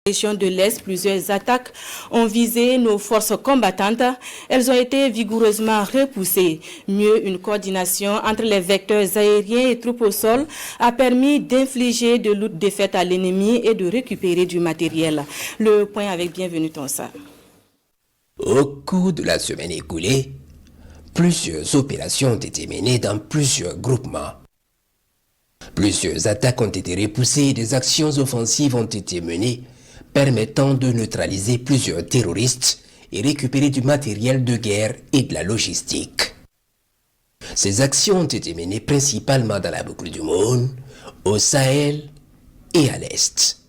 région de l'Est, plusieurs attaques ont visé nos forces combattantes. Elles ont été vigoureusement repoussées. Mieux, une coordination entre les vecteurs aériens et troupes au sol a permis d'infliger de lourdes défaites à l'ennemi et de récupérer du matériel. Le point avec Bienvenue Tonsa. Au cours de la semaine écoulée, plusieurs opérations ont été menées dans plusieurs groupements. Plusieurs attaques ont été repoussées et des actions offensives ont été menées permettant de neutraliser plusieurs terroristes et récupérer du matériel de guerre et de la logistique. Ces actions ont été menées principalement dans la boucle du Monde, au Sahel et à l'Est.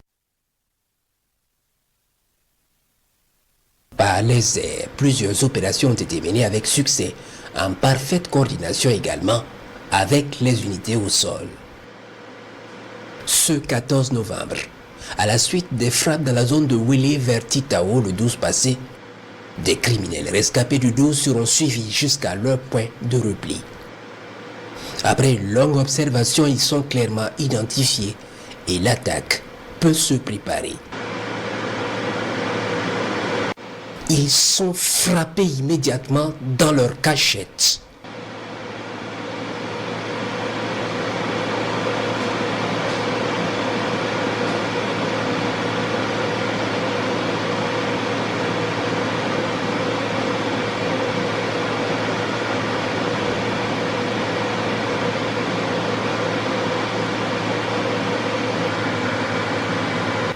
Par les airs, plusieurs opérations ont été menées avec succès, en parfaite coordination également avec les unités au sol. Ce 14 novembre, à la suite des frappes dans la zone de Wele vers Titao le 12 passé, des criminels rescapés du 12 seront suivis jusqu'à leur point de repli. Après une longue observation, ils sont clairement identifiés et l'attaque peut se préparer. Ils sont frappés immédiatement dans leur cachette.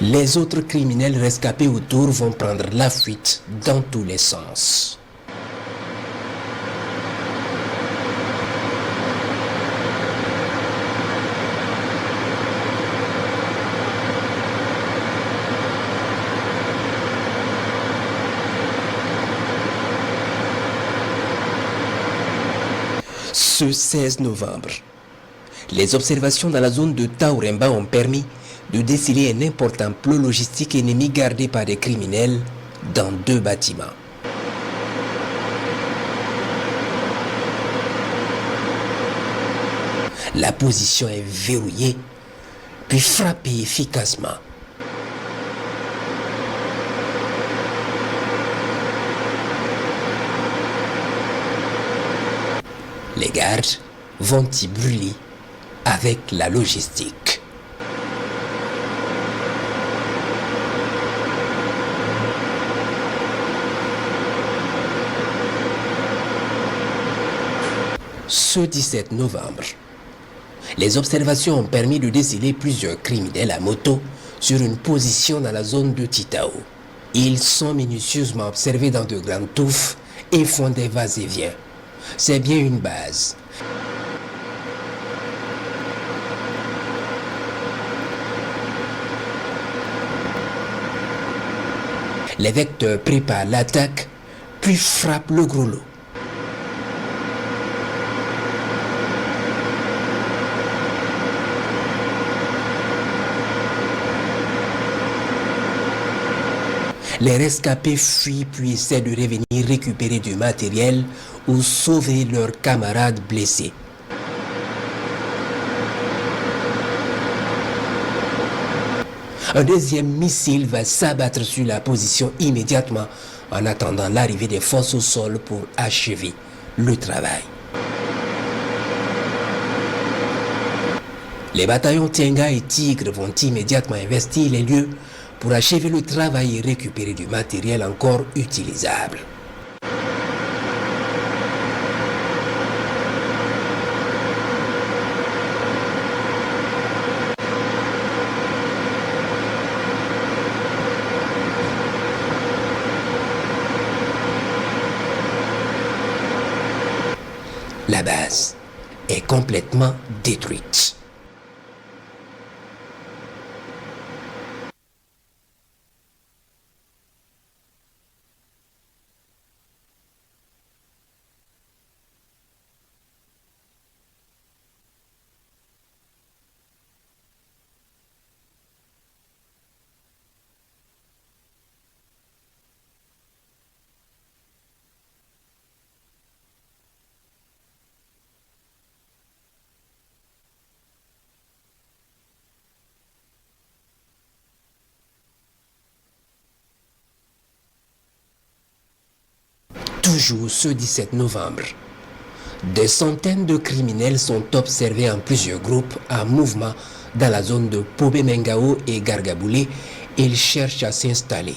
Les autres criminels rescapés autour vont prendre la fuite dans tous les sens. Ce 16 novembre, les observations dans la zone de Tauremba ont permis de déceler un important plot logistique ennemi gardé par des criminels dans 2 bâtiments. La position est verrouillée, puis frappée efficacement. Les gardes vont y brûler avec la logistique. Ce 17 novembre, les observations ont permis de déceler plusieurs criminels à moto sur une position dans la zone de Titao. Ils sont minutieusement observés dans de grandes touffes et font des va-et-vient. C'est bien une base. Les vecteurs préparent l'attaque, puis frappent le gros lot. Les rescapés fuient puis essaient de revenir récupérer du matériel ou sauver leurs camarades blessés. Un deuxième missile va s'abattre sur la position immédiatement en attendant l'arrivée des forces au sol pour achever le travail. Les bataillons Tienga et Tigre vont immédiatement investir les lieux pour achever le travail et récupérer du matériel encore utilisable. La base est complètement détruite. Toujours ce 17 novembre, des centaines de criminels sont observés en plusieurs groupes en mouvement dans la zone de Pobé-Mengao et Gargaboulé. Ils cherchent à s'installer.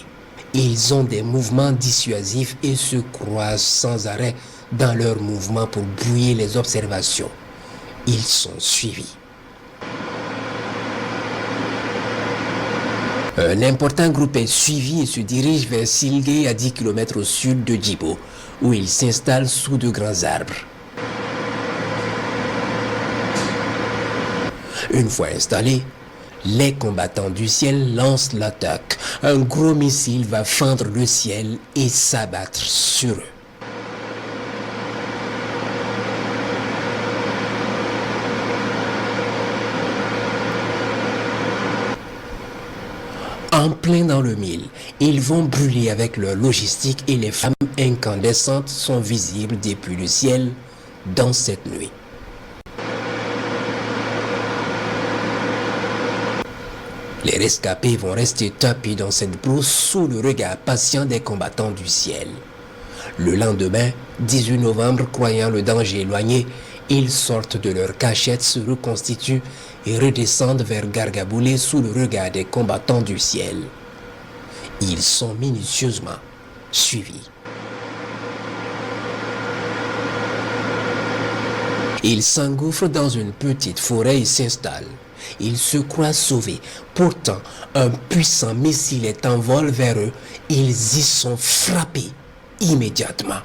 Ils ont des mouvements dissuasifs et se croisent sans arrêt dans leurs mouvements pour brouiller les observations. Ils sont suivis. Un important groupe est suivi et se dirige vers Silgué à 10 km au sud de Djibo, où il s'installe sous de grands arbres. Une fois installés, les combattants du ciel lancent l'attaque. Un gros missile va fendre le ciel et s'abattre sur eux. En plein dans le mille, ils vont brûler avec leur logistique et les flammes incandescentes sont visibles depuis le ciel dans cette nuit. Les rescapés vont rester tapis dans cette brousse sous le regard patient des combattants du ciel. Le lendemain, 18 novembre, croyant le danger éloigné, ils sortent de leur cachette, se reconstituent et redescendent vers Gargaboulé sous le regard des combattants du ciel. Ils sont minutieusement suivis. Ils s'engouffrent dans une petite forêt et s'installent. Ils se croient sauvés. Pourtant, un puissant missile est en vol vers eux. Ils y sont frappés immédiatement.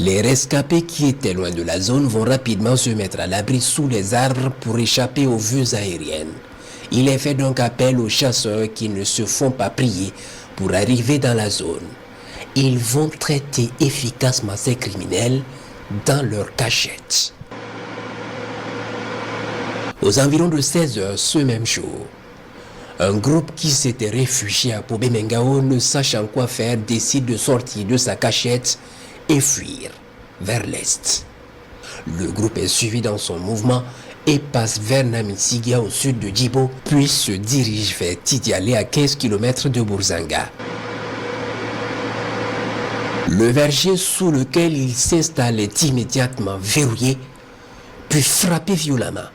Les rescapés qui étaient loin de la zone vont rapidement se mettre à l'abri sous les arbres pour échapper aux vues aériennes. Il est fait donc appel aux chasseurs qui ne se font pas prier pour arriver dans la zone. Ils vont traiter efficacement ces criminels dans leur cachette. Aux environs de 16 heures ce même jour, un groupe qui s'était réfugié à Pobé-Mengao, ne sachant quoi faire, décide de sortir de sa cachette et fuir vers l'est. Le groupe est suivi dans son mouvement et passe vers Namisigia au sud de Djibo, puis se dirige vers Tidialé à 15 km de Bourzanga. Le verger sous lequel il s'installe est immédiatement verrouillé, puis frappé violemment.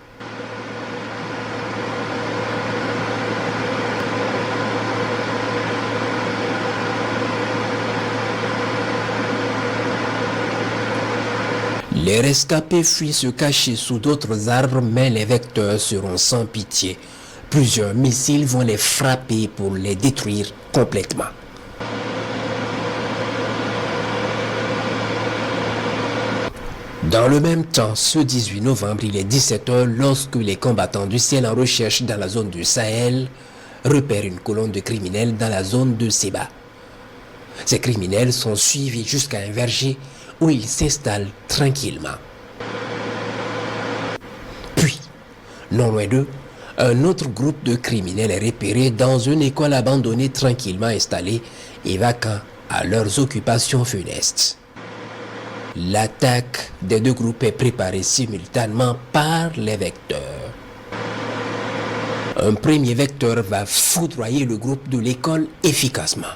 Les rescapés fuient se cacher sous d'autres arbres, mais les vecteurs seront sans pitié. Plusieurs missiles vont les frapper pour les détruire complètement. Dans le même temps, ce 18 novembre, il est 17 h lorsque les combattants du ciel en recherche dans la zone du Sahel repèrent une colonne de criminels dans la zone de Seba. Ces criminels sont suivis jusqu'à un verger où ils s'installent tranquillement. Puis, non loin d'eux, un autre groupe de criminels est repéré dans une école abandonnée tranquillement installée et vacant à leurs occupations funestes. L'attaque des deux groupes est préparée simultanément par les vecteurs. Un premier vecteur va foudroyer le groupe de l'école efficacement.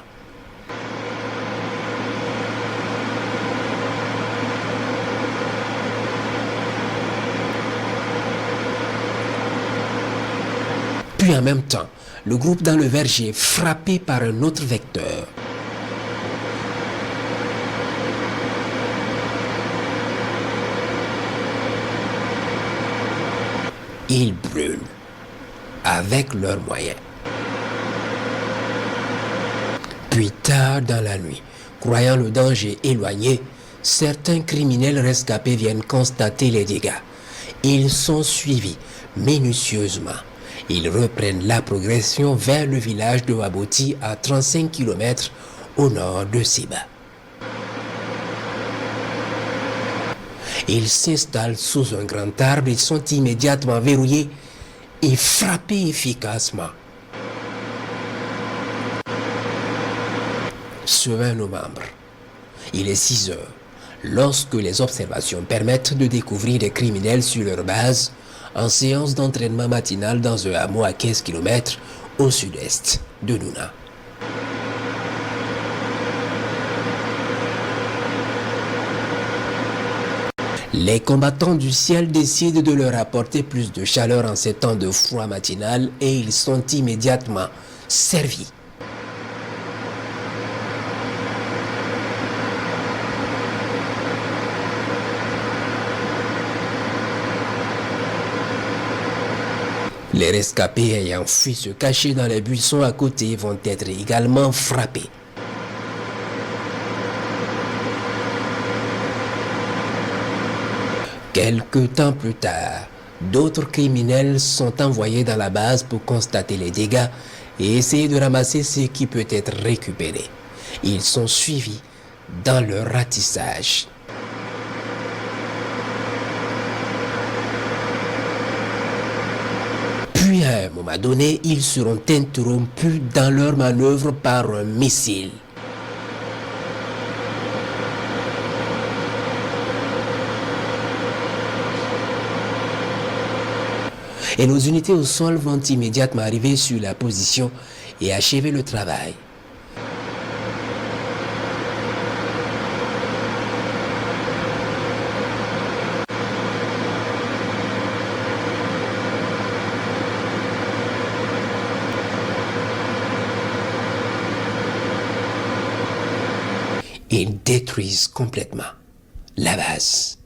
Puis en même temps, le groupe dans le verger est frappé par un autre vecteur. Ils brûlent avec leurs moyens. Puis tard dans la nuit, croyant le danger éloigné, certains criminels rescapés viennent constater les dégâts. Ils sont suivis minutieusement. Ils reprennent la progression vers le village de Waboti à 35 km au nord de Seba. Ils s'installent sous un grand arbre, ils sont immédiatement verrouillés et frappés efficacement. Ce 20 novembre, Il est 6 heures, lorsque les observations permettent de découvrir des criminels sur leur base, en séance d'entraînement matinale dans un hameau à 15 km au sud-est de Nouna. Les combattants du ciel décident de leur apporter plus de chaleur en ces temps de froid matinal et ils sont immédiatement servis. Les rescapés ayant fui se cacher dans les buissons à côté vont être également frappés. Quelque temps plus tard, d'autres criminels sont envoyés dans la base pour constater les dégâts et essayer de ramasser ce qui peut être récupéré. Ils sont suivis dans leur ratissage. Puis à un moment donné, ils seront interrompus dans leur manœuvre par un missile. Et nos unités au sol vont immédiatement arriver sur la position et achever le travail. Ils détruisent complètement la base.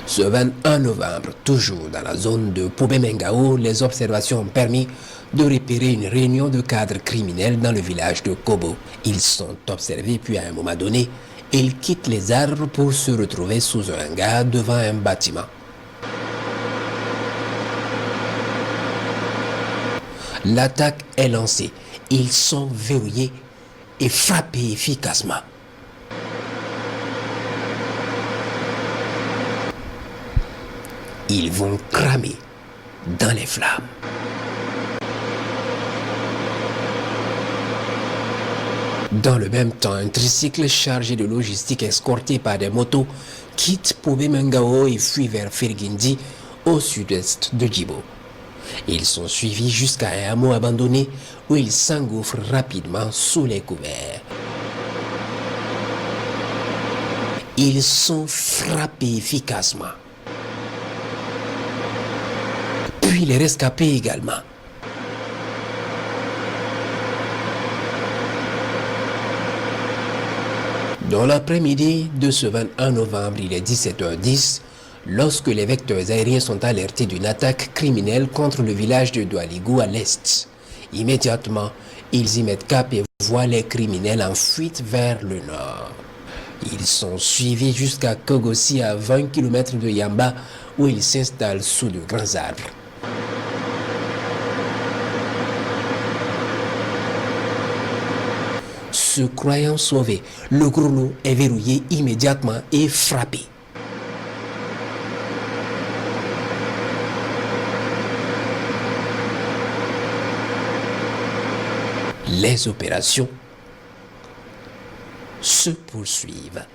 Ce 21 novembre, toujours dans la zone de Pobé-Mengao, les observations ont permis de repérer une réunion de cadres criminels dans le village de Kobo. Ils sont observés puis à un moment donné, ils quittent les arbres pour se retrouver sous un hangar devant un bâtiment. L'attaque est lancée. Ils sont verrouillés et frappés efficacement. Ils vont cramer dans les flammes. Dans le même temps, un tricycle chargé de logistique escorté par des motos quitte Pobé-Mengao et fuit vers Fergindi au sud-est de Djibo. Ils sont suivis jusqu'à un hameau abandonné où ils s'engouffrent rapidement sous les couverts. Ils sont frappés efficacement. Puis les rescapés également. Dans l'après-midi de ce 21 novembre, il est 17h10, lorsque les vecteurs aériens sont alertés d'une attaque criminelle contre le village de Doualigou à l'est. Immédiatement, ils y mettent cap et voient les criminels en fuite vers le nord. Ils sont suivis jusqu'à Kogossi à 20 km de Yamba où ils s'installent sous de grands arbres. Se croyant sauvé, le gros loup est verrouillé immédiatement et frappé. Les opérations se poursuivent.